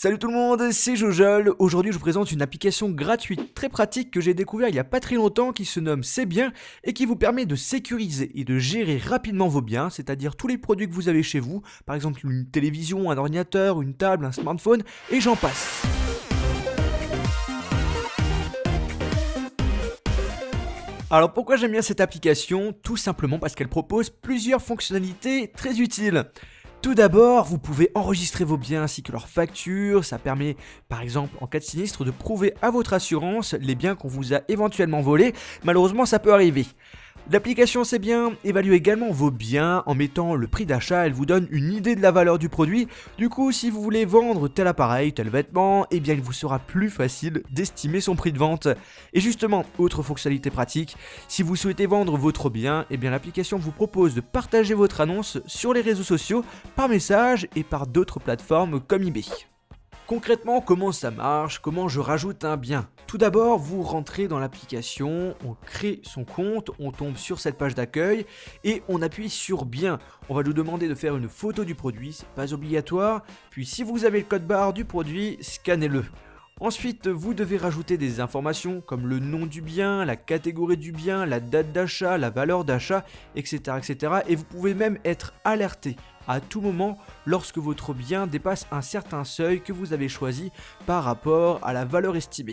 Salut tout le monde, c'est Jojol. Aujourd'hui je vous présente une application gratuite très pratique que j'ai découvert il y a pas très longtemps qui se nomme C'est Bien et qui vous permet de sécuriser et de gérer rapidement vos biens, c'est-à-dire tous les produits que vous avez chez vous, par exemple une télévision, un ordinateur, une table, un smartphone et j'en passe. Alors pourquoi j'aime bien cette application? Tout simplement parce qu'elle propose plusieurs fonctionnalités très utiles. Tout d'abord, vous pouvez enregistrer vos biens ainsi que leurs factures, ça permet par exemple en cas de sinistre de prouver à votre assurance les biens qu'on vous a éventuellement volés, malheureusement ça peut arriver. L'application C'est Bien évalue également vos biens en mettant le prix d'achat, elle vous donne une idée de la valeur du produit, du coup si vous voulez vendre tel appareil, tel vêtement, eh bien il vous sera plus facile d'estimer son prix de vente. Et justement, autre fonctionnalité pratique, si vous souhaitez vendre votre bien, eh bien l'application vous propose de partager votre annonce sur les réseaux sociaux, par message et par d'autres plateformes comme eBay. Concrètement, comment ça marche? Comment je rajoute un bien? Tout d'abord, vous rentrez dans l'application, on crée son compte, on tombe sur cette page d'accueil et on appuie sur Bien. On va nous demander de faire une photo du produit, c'est pas obligatoire. Puis si vous avez le code barre du produit, scannez-le. Ensuite, vous devez rajouter des informations comme le nom du bien, la catégorie du bien, la date d'achat, la valeur d'achat, etc., etc. Et vous pouvez même être alerté à tout moment lorsque votre bien dépasse un certain seuil que vous avez choisi par rapport à la valeur estimée.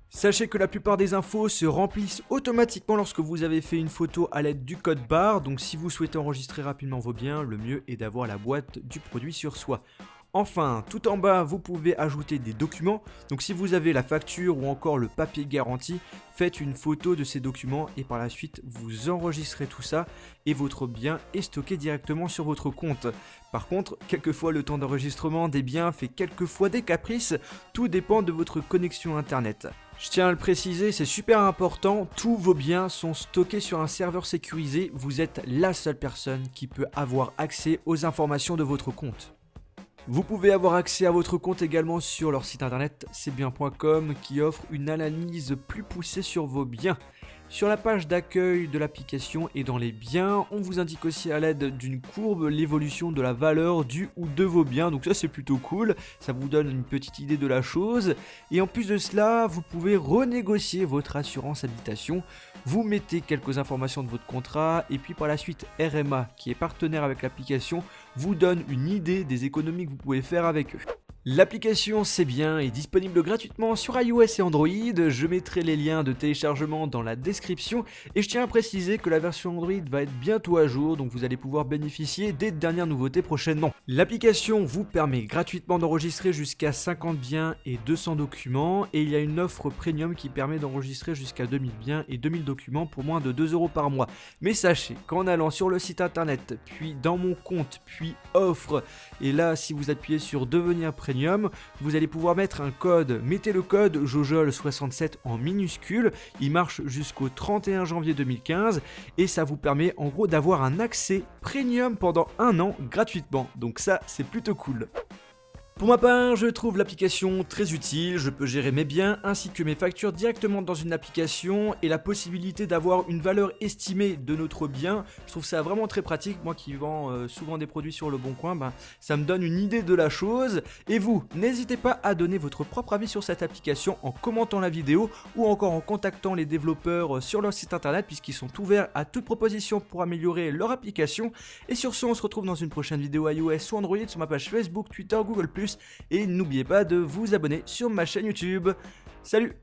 Sachez que la plupart des infos se remplissent automatiquement lorsque vous avez fait une photo à l'aide du code barre, donc si vous souhaitez enregistrer rapidement vos biens, le mieux est d'avoir la boîte du produit sur soi. Enfin, tout en bas, vous pouvez ajouter des documents. Donc si vous avez la facture ou encore le papier garanti, faites une photo de ces documents et par la suite, vous enregistrez tout ça et votre bien est stocké directement sur votre compte. Par contre, quelquefois le temps d'enregistrement des biens fait quelquefois des caprices, tout dépend de votre connexion internet. Je tiens à le préciser, c'est super important, tous vos biens sont stockés sur un serveur sécurisé, vous êtes la seule personne qui peut avoir accès aux informations de votre compte. Vous pouvez avoir accès à votre compte également sur leur site internet cestbien.com qui offre une analyse plus poussée sur vos biens. Sur la page d'accueil de l'application et dans les biens, on vous indique aussi à l'aide d'une courbe l'évolution de la valeur du ou de vos biens. Donc ça c'est plutôt cool, ça vous donne une petite idée de la chose. Et en plus de cela, vous pouvez renégocier votre assurance habitation. Vous mettez quelques informations de votre contrat et puis par la suite RMA qui est partenaire avec l'application vous donne une idée des économies que vous pouvez faire avec eux. L'application C'est Bien est disponible gratuitement sur iOS et Android, je mettrai les liens de téléchargement dans la description et je tiens à préciser que la version Android va être bientôt à jour donc vous allez pouvoir bénéficier des dernières nouveautés prochainement. L'application vous permet gratuitement d'enregistrer jusqu'à 50 biens et 200 documents et il y a une offre premium qui permet d'enregistrer jusqu'à 2000 biens et 2000 documents pour moins de 2 € par mois. Mais sachez qu'en allant sur le site internet, puis dans mon compte, puis offre, et là si vous appuyez sur devenir premium, vous allez pouvoir mettre un code, mettez le code JOJOL67 en minuscule, il marche jusqu'au 31 janvier 2015 et ça vous permet en gros d'avoir un accès premium pendant un an gratuitement, donc ça c'est plutôt cool. Pour ma part, je trouve l'application très utile, je peux gérer mes biens ainsi que mes factures directement dans une application et la possibilité d'avoir une valeur estimée de notre bien, je trouve ça vraiment très pratique. Moi qui vends souvent des produits sur le bon coin, ça me donne une idée de la chose. Et vous, n'hésitez pas à donner votre propre avis sur cette application en commentant la vidéo ou encore en contactant les développeurs sur leur site internet puisqu'ils sont ouverts à toute proposition pour améliorer leur application. Et sur ce, on se retrouve dans une prochaine vidéo iOS ou Android sur ma page Facebook, Twitter, Google+. Et n'oubliez pas de vous abonner sur ma chaîne YouTube. Salut!